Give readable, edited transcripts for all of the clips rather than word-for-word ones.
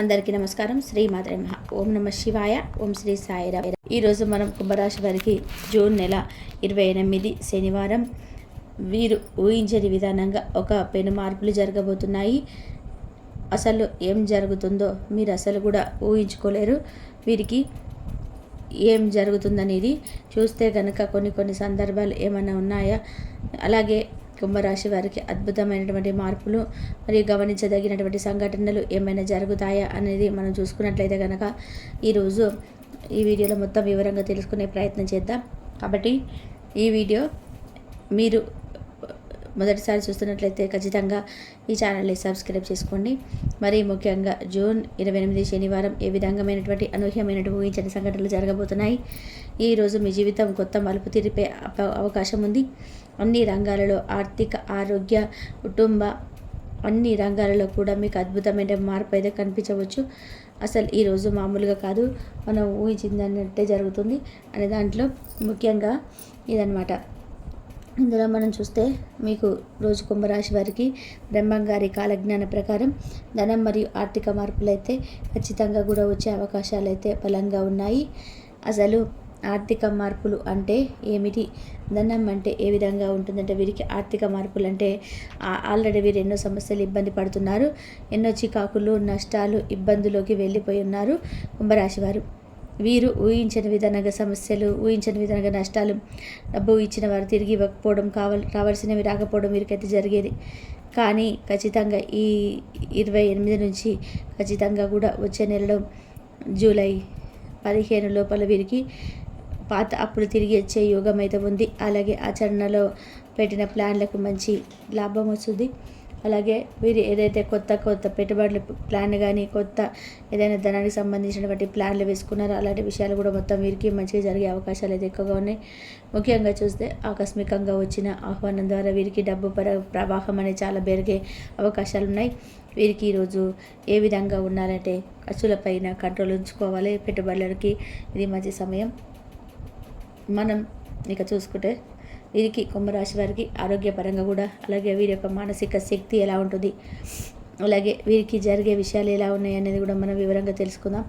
అందరికీ నమస్కారం. శ్రీ మాత్రే నమః. ఓం నమ శివాయ. ఓం శ్రీ సాయిరామ్. ఈరోజు మనం కుంభరాశి వారికి జూన్ నెల 28 శనివారం. వీరు ఊహించని విధానంగా ఒక పెను మార్పులు జరగబోతున్నాయి. అసలు ఏం జరుగుతుందో మీరు అసలు కూడా ఊహించుకోలేరు. వీరికి ఏం జరుగుతుందనేది చూస్తే కనుక కొన్ని సందర్భాలు ఏమైనా ఉన్నాయా, అలాగే కుంభరాశి వారికి అద్భుతమైనటువంటి మార్పులు మరియు గమనించదగినటువంటి సంఘటనలు ఏమైనా జరుగుతాయా అనేది మనం చూసుకున్నట్లయితే కనుక ఈరోజు ఈ వీడియోలో మొత్తం వివరంగా తెలుసుకునే ప్రయత్నం చేద్దాం. కాబట్టి ఈ వీడియో మీరు మొదటిసారి చూస్తున్నట్లయితే ఖచ్చితంగా ఈ ఛానల్ని సబ్స్క్రైబ్ చేసుకోండి. మరీ ముఖ్యంగా జూన్ 28 శనివారం ఏ విధంగామైనటువంటి అనూహ్యమైనటువంటి ఊహించని సంఘటనలు జరగబోతున్నాయి. ఈరోజు మీ జీవితం కొత్త మలుపు తిరిపే అవకాశం ఉంది. అన్ని రంగాలలో ఆర్థిక, ఆరోగ్య, కుటుంబ అన్ని రంగాలలో కూడా మీకు అద్భుతమైన మార్పు అయితే కనిపించవచ్చు. అసలు ఈరోజు మామూలుగా కాదు, మనం ఊహించిందన్నట్టే జరుగుతుంది అనే దాంట్లో ముఖ్యంగా ఇదనమాట. ఇందులో మనం చూస్తే మీకు రోజు కుంభరాశి వారికి బ్రహ్మంగారి కాలజ్ఞాన ప్రకారం ధనం మరియు ఆర్థిక మార్పులు అయితే ఖచ్చితంగా కూడా వచ్చే అవకాశాలు అయితే బలంగా ఉన్నాయి. అసలు ఆర్థిక మార్పులు అంటే ఏమిటి, ధనం అంటే ఏ విధంగా ఉంటుందంటే వీరికి ఆర్థిక మార్పులు అంటే ఆల్రెడీ వీరు ఎన్నో సమస్యలు ఇబ్బంది పడుతున్నారు. ఎన్నో చికాకులు, నష్టాలు, ఇబ్బందులోకి వెళ్ళిపోయి ఉన్నారు కుంభరాశి వారు. వీరు ఊహించని విధంగా సమస్యలు, ఊహించని విధంగా నష్టాలు, డబ్బు ఇచ్చిన వారు తిరిగి ఇవ్వకపోవడం, రావాల్సినవి రాకపోవడం వీరికైతే జరిగేది. కానీ ఖచ్చితంగా ఈ 28 నుంచి ఖచ్చితంగా కూడా వచ్చే నెలలో జూలై 15 లోపల వీరికి పాత అప్పులు తిరిగి వచ్చే యోగం అయితే ఉంది. అలాగే ఆచరణలో పెట్టిన ప్లాన్లకు మంచి లాభం వస్తుంది. అలాగే వీరు ఏదైతే కొత్త పెట్టుబడుల ప్లాన్ కానీ, కొత్త ఏదైనా ధనానికి సంబంధించినటువంటి ప్లాన్లు వేసుకున్నారో అలాంటి విషయాలు కూడా మొత్తం వీరికి మంచిగా జరిగే అవకాశాలు అయితే ఎక్కువగా ఉన్నాయి. ముఖ్యంగా చూస్తే ఆకస్మికంగా వచ్చిన ఆహ్వానం ద్వారా వీరికి డబ్బు ప్రవాహం అనేది చాలా పెరిగే అవకాశాలు ఉన్నాయి. వీరికి ఈరోజు ఏ విధంగా ఉండాలంటే ఖర్చులపైన కంట్రోల్ ఉంచుకోవాలి. పెట్టుబడులకి ఇది మంచి సమయం. మనం ఇక చూసుకుంటే వీరికి కుంభరాశి వారికి ఆరోగ్యపరంగా కూడా, అలాగే వీరి యొక్క మానసిక శక్తి ఎలా ఉంటుంది, అలాగే వీరికి జరిగే విషయాలు ఎలా ఉన్నాయి అనేది కూడా మనం వివరంగా తెలుసుకుందాం.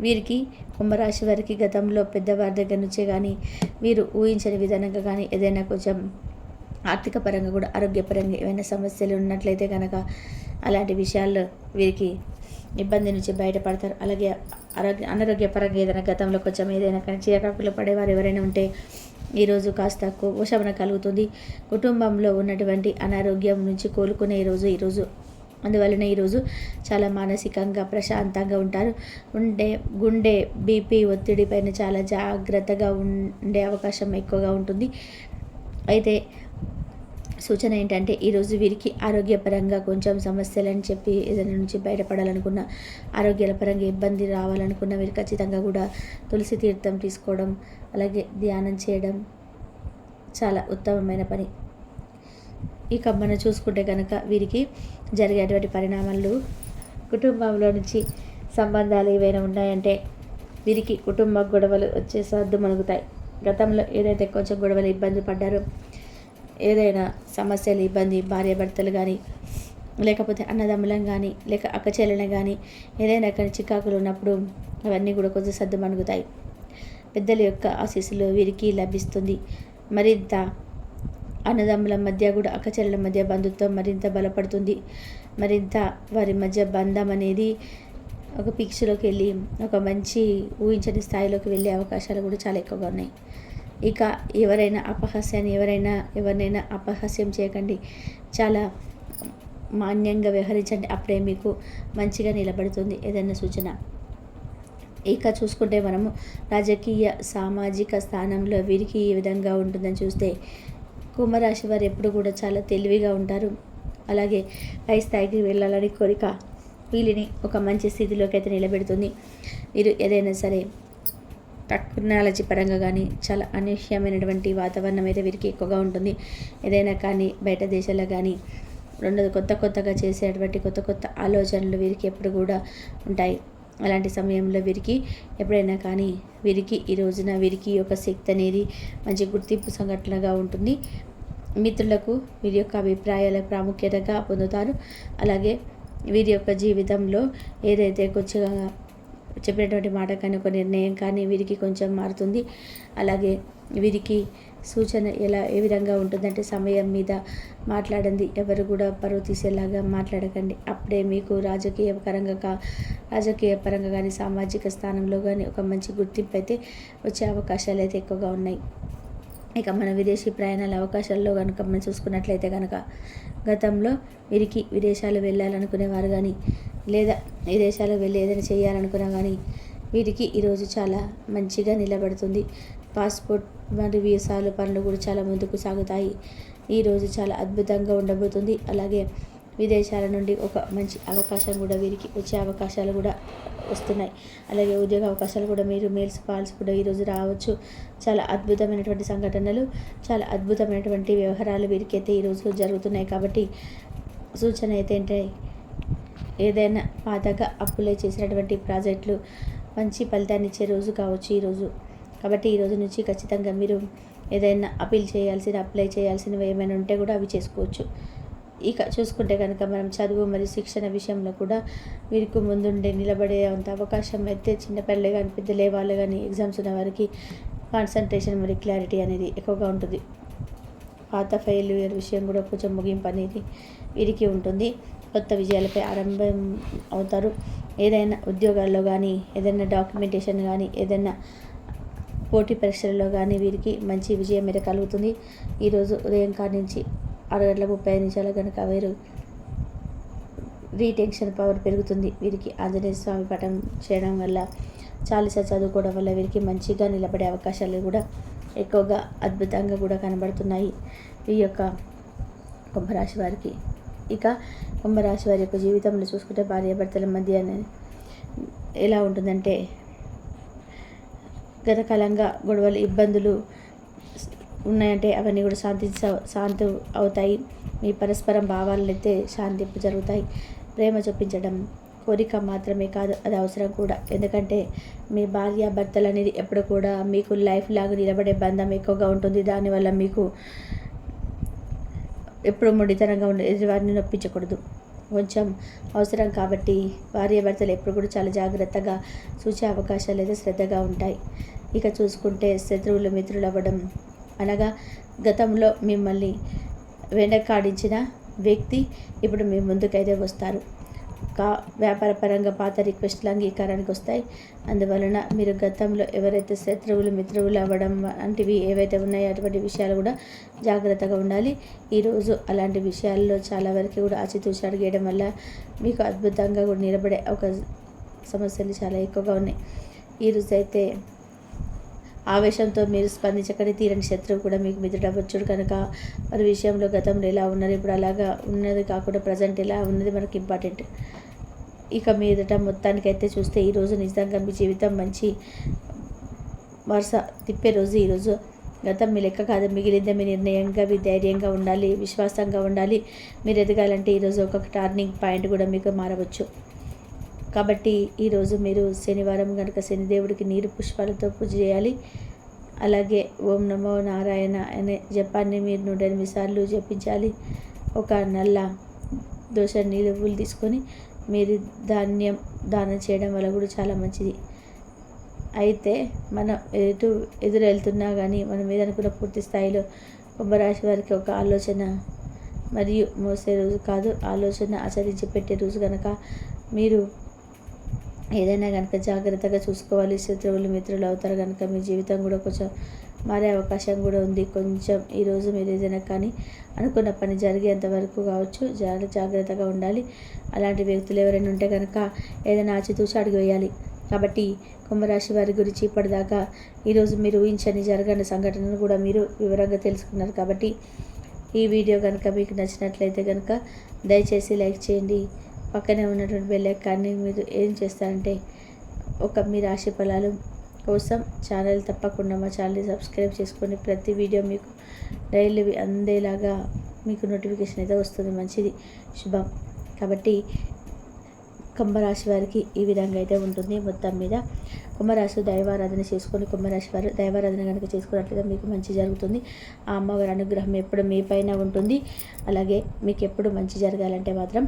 వీరికి కుంభరాశి వారికి గతంలో పెద్దవారి దగ్గర నుంచే కానీ, వీరు ఊహించని విధానంగా కానీ ఏదైనా కొంచెం ఆర్థిక పరంగా కూడా, ఆరోగ్యపరంగా ఏమైనా సమస్యలు ఉన్నట్లయితే కనుక అలాంటి విషయాల్లో వీరికి ఇబ్బంది నుంచి బయటపడతారు. అలాగే అనారోగ్యపరంగా ఏదైనా గతంలో కొంచెం ఏదైనా కానీ చికాకులు పడేవారు ఎవరైనా ఉంటే ఈరోజు కాస్త ఉపశమనం కలుగుతుంది. కుటుంబంలో ఉన్నటువంటి అనారోగ్యం నుంచి కోలుకునే ఈరోజు అందువలన ఈరోజు చాలా మానసికంగా ప్రశాంతంగా ఉంటారు. గుండె బీపీ ఒత్తిడి పైన చాలా జాగ్రత్తగా ఉండే అవకాశం ఎక్కువగా ఉంటుంది. అయితే సూచన ఏంటంటే ఈరోజు వీరికి ఆరోగ్యపరంగా కొంచెం సమస్యలని చెప్పి ఏదైనా నుంచి బయటపడాలనుకున్న, ఆరోగ్యాల పరంగా ఇబ్బంది రావాలనుకున్న వీరు ఖచ్చితంగా కూడా తులసి తీర్థం తీసుకోవడం, అలాగే ధ్యానం చేయడం చాలా ఉత్తమమైన పని. ఇక మనం చూసుకుంటే కనుక వీరికి జరిగేటువంటి పరిణామాలు, కుటుంబంలో నుంచి సంబంధాలు ఏవైనా ఉన్నాయంటే వీరికి కుటుంబ గొడవలు వచ్చే సర్దు మణుగుతాయి. గతంలో ఏదైతే కొంచెం గొడవలు ఇబ్బంది పడ్డారో, ఏదైనా సమస్యలు ఇబ్బంది, భార్యాభర్తలు కానీ, లేకపోతే అన్నదమ్ములం కానీ, లేక అక్కచెల్లెలను కానీ ఏదైనా కానీ చికాకులు ఉన్నప్పుడు అవన్నీ కూడా కొంచెం సర్దు మణుగుతాయి. పెద్దల యొక్క ఆశీస్సులు వీరికి లభిస్తుంది. మరింత అన్నదమ్ముల మధ్య కూడా, అక్కచెల్లెల మధ్య బంధుత్వం మరింత బలపడుతుంది. మరింత వారి మధ్య బంధం అనేది ఒక పిక్చర్లోకి వెళ్ళి ఒక మంచి ఊహించని స్థాయిలోకి వెళ్ళే అవకాశాలు కూడా చాలా ఎక్కువగా ఉన్నాయి. ఇక ఎవరినైనా అపహాస్యం చేయకండి. చాలా మాన్యంగా వ్యవహరించండి. అప్పుడే మీకు మంచిగా నిలబడుతుంది ఏదైనా సూచన. ఇక చూసుకుంటే మనము రాజకీయ, సామాజిక స్థానంలో వీరికి ఏ విధంగా ఉంటుందని చూస్తే కుంభరాశి వారు ఎప్పుడు కూడా చాలా తెలివిగా ఉంటారు. అలాగే పై స్థాయికి వెళ్ళాలని కోరిక వీళ్ళని ఒక మంచి స్థితిలోకి అయితే నిలబెడుతుంది. వీరు ఏదైనా సరే టెక్నాలజీ పరంగా కానీ చాలా అనూహ్యమైనటువంటి వాతావరణం అయితే వీరికి ఎక్కువగా ఉంటుంది. ఏదైనా కానీ బయట దేశాల్లో కానీ కొత్తగా చేసేటువంటి కొత్త ఆలోచనలు వీరికి ఎప్పుడు కూడా ఉంటాయి. అలాంటి సమయంలో వీరికి ఎప్పుడైనా కానీ వీరికి ఈ రోజున వీరికి యొక్క శక్తి అనేది మంచి గుర్తింపు సంఘటనగా ఉంటుంది. మిత్రులకు వీరి యొక్క అభిప్రాయాల ప్రాముఖ్యతగా పొందుతారు. అలాగే వీరి యొక్క జీవితంలో ఏదైతే కొంచెం చెప్పినటువంటి మాట కానీ ఒక నిర్ణయం కానీ వీరికి కొంచెం మారుతుంది. అలాగే వీరికి సూచన ఏ విధంగా ఉంటుందంటే సమయం మీద మాట్లాడండి, ఎవరు కూడా పరువు తీసేలాగా మాట్లాడకండి. అప్పుడే మీకు రాజకీయ పరంగా కానీ సామాజిక స్థానంలో కానీ ఒక మంచి గుర్తింపు అయితే వచ్చే అవకాశాలు అయితే ఎక్కువగా ఉన్నాయి. ఇక మన విదేశీ ప్రయాణాల అవకాశాల్లో కనుక మనం చూసుకున్నట్లయితే కనుక గతంలో వీరికి విదేశాలు వెళ్ళాలనుకునేవారు కానీ లేదా విదేశాలు వెళ్ళి ఏదైనా చేయాలనుకున్నా కానీ వీరికి ఈరోజు చాలా మంచిగా నిలబడుతుంది. పాస్పోర్ట్ మరియు వీసాలు పనులు కూడా చాలా ముందుకు సాగుతాయి. ఈరోజు చాలా అద్భుతంగా ఉండబోతుంది. అలాగే విదేశాల నుండి ఒక మంచి అవకాశం కూడా వీరికి వచ్చే అవకాశాలు కూడా వస్తున్నాయి. అలాగే ఉద్యోగ అవకాశాలు కూడా మీరు మెయిల్స్ కాల్స్ కూడా ఈరోజు రావచ్చు. చాలా అద్భుతమైనటువంటి సంఘటనలు, చాలా అద్భుతమైనటువంటి వ్యవహారాలు వీరికి అయితే ఈరోజు జరుగుతున్నాయి. కాబట్టి సూచన అయితే ఏంటంటే ఏదైనా పాతగా అప్పులే చేసినటువంటి ప్రాజెక్టులు మంచి ఫలితాన్ని ఇచ్చే రోజు కావచ్చు ఈరోజు. కాబట్టి ఈరోజు నుంచి ఖచ్చితంగా మీరు ఏదైనా అప్లై చేయాల్సినవి ఏమైనా ఉంటే కూడా అవి చేసుకోవచ్చు. ఇక చూసుకుంటే కనుక మనం చదువు మరియు శిక్షణ విషయంలో కూడా వీరికి ముందుండే నిలబడే అంత అవకాశం అయితే చిన్నపిల్లలే కానీ పెద్దలే వాళ్ళు కానీ ఎగ్జామ్స్ ఉన్న వారికి కాన్సన్ట్రేషన్ మరియు క్లారిటీ అనేది ఎక్కువగా ఉంటుంది. పాత ఫెయిల్యూర్ విషయం కూడా కొంచెం ముగింపు అనేది వీరికి ఉంటుంది. కొత్త విజయాలపై ఆరంభం అవుతారు. ఏదైనా ఉద్యోగాల్లో కానీ ఏదైనా డాక్యుమెంటేషన్ కానీ ఏదైనా పోటీ పరీక్షలలో కానీ వీరికి మంచి విజయం మీద కలుగుతుంది. ఈరోజు ఉదయం కాడి నుంచి 6:35 కనుక వీరు రీటెన్షన్ పవర్ పెరుగుతుంది. వీరికి ఆంజనేయ స్వామి పఠం చేయడం వల్ల చాలీస చదువుకోవడం వల్ల వీరికి మంచిగా నిలబడే అవకాశాలు కూడా ఎక్కువగా అద్భుతంగా కూడా కనబడుతున్నాయి ఈ యొక్క కుంభరాశి వారికి. ఇక కుంభరాశి వారి యొక్క జీవితంలో చూసుకుంటే భార్యాభర్తల మధ్య ఎలా ఉంటుందంటే గతకాలంగా గొడవలు ఇబ్బందులు ఉన్నాయంటే అవన్నీ కూడా శాంతి అవుతాయి. మీ పరస్పరం భావాలను అయితే శాంతింపు జరుగుతాయి. ప్రేమ చూపించడం కోరిక మాత్రమే కాదు, అది అవసరం కూడా. ఎందుకంటే మీ భార్యాభర్తలు అనేది ఎప్పుడు కూడా మీకు లైఫ్ లాగా నిలబడే బంధం ఎక్కువగా ఉంటుంది. దానివల్ల మీకు ఎప్పుడు మొండితనంగా ఉండే ఎదుటివారిని నొప్పించకూడదు, కొంచెం అవసరం. కాబట్టి భార్యాభర్తలు ఎప్పుడు కూడా చాలా జాగ్రత్తగా చూసే అవకాశాలు అయితే శ్రద్ధగా ఉంటాయి. ఇక చూసుకుంటే శత్రువులు మిత్రులు అవ్వడం అనగా గతంలో మిమ్మల్ని వెనకాడించిన వ్యక్తి ఇప్పుడు మీ ముందుకైతే వస్తారు. వ్యాపార పరంగా పాత రిక్వెస్ట్లు అంగీకారానికి వస్తాయి. అందువలన మీరు గతంలో ఎవరైతే శత్రువులు మిత్రువులు అవ్వడం వంటివి ఏవైతే ఉన్నాయో అటువంటి విషయాలు కూడా జాగ్రత్తగా ఉండాలి. ఈరోజు అలాంటి విషయాల్లో చాలా వరకు కూడా ఆచితూచి అడిగేయడం వల్ల మీకు అద్భుతంగా కూడా నిలబడే ఒక సమస్యలు చాలా ఎక్కువగా ఉన్నాయి. ఈరోజు అయితే ఆవేశంతో మీరు స్పందించకని తీరని శత్రువు కూడా మీకు మిత్రుడవ్వచ్చు. కనుక వారి విషయంలో గతంలో ఎలా ఉన్నారు, ఇప్పుడు అలాగా ఉన్నది కాకుండా ప్రజెంట్ ఎలా ఉన్నది మనకి ఇంపార్టెంట్. ఇక మీదట మొత్తానికైతే చూస్తే ఈరోజు నిజంగా మీ జీవితం మంచి వరుస తిప్పే రోజు ఈరోజు. గతం మీ లెక్క కాదు, మిగిలిందే మీ నిర్ణయంగా, మీ ధైర్యంగా ఉండాలి, విశ్వాసంగా ఉండాలి. మీరు ఎదగాలంటే ఈరోజు ఒక టర్నింగ్ పాయింట్ కూడా మీకు మారవచ్చు. కాబట్టి ఈరోజు మీరు శనివారం కనుక శనిదేవుడికి నీరు పుష్పాలతో పూజ చేయాలి. అలాగే ఓం నమో నారాయణ అనే జపాన్ని మీరు 108 సార్లు జపించాలి. ఒక నల్ల దోశ నీళ్ళు తీసుకొని మీరు ధాన్యం దానం చేయడం వల్ల కూడా చాలా మంచిది. అయితే మనం ఎదురు వెళ్తున్నా కానీ మనం ఏదనుకున్న పూర్తి స్థాయిలో కుంభరాశి వారికి ఒక ఆలోచన మరియు మోసే రోజు కాదు, ఆలోచన ఆచరించి పెట్టే రోజు కనుక మీరు ఏదైనా కనుక జాగ్రత్తగా చూసుకోవాలి. శత్రువులు మిత్రులు అవుతారు కనుక మీ జీవితం కూడా కొంచెం మారే అవకాశం కూడా ఉంది. కొంచెం ఈరోజు మీరు ఏదైనా కానీ అనుకున్న పని జరిగేంత వరకు కావచ్చు జాగ్రత్తగా ఉండాలి. అలాంటి వ్యక్తులు ఎవరైనా ఉంటే కనుక ఏదైనా ఆచితూచి అడుగు వేయాలి. కాబట్టి కుంభరాశి వారి గురించి ఇప్పటిదాకా ఈరోజు మీరు ఊహించని జరగని సంఘటనలు కూడా మీరు వివరంగా తెలుసుకున్నారు. కాబట్టి ఈ వీడియో కనుక మీకు నచ్చినట్లయితే కనుక దయచేసి లైక్ చేయండి. పక్కనే ఉన్నటువంటి బెల్ ఐకాన్ని మీరు ఏం చేస్తారంటే మీ రాశి ఫలాలు కోసం ఛానల్ తప్పకుండా మా ఛానల్ని సబ్స్క్రైబ్ చేసుకొని ప్రతి వీడియో మీకు డైలీ అందేలాగా మీకు నోటిఫికేషన్ అయితే వస్తుంది. మంచిది, శుభం. కాబట్టి కుంభరాశి వారికి ఈ విధంగా అయితే ఉంటుంది. మొత్తం మీద కుంభరాశి దైవారాధన చేసుకొని, కుంభరాశి వారు దైవారాధన కనుక చేసుకున్నట్లయితే మీకు మంచి జరుగుతుంది. ఆ అమ్మవారి అనుగ్రహం ఎప్పుడు మీ పైన ఉంటుంది. అలాగే మీకు ఎప్పుడు మంచి జరగాలంటే మాత్రం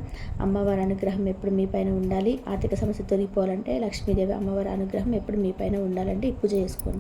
అమ్మవారి అనుగ్రహం ఎప్పుడు మీ పైన ఉండాలి. ఆర్థిక సమస్య తొలగిపోవాలంటే లక్ష్మీదేవి అమ్మవారి అనుగ్రహం ఎప్పుడు మీ పైన ఉండాలంటే ఈ పూజ చేసుకోండి.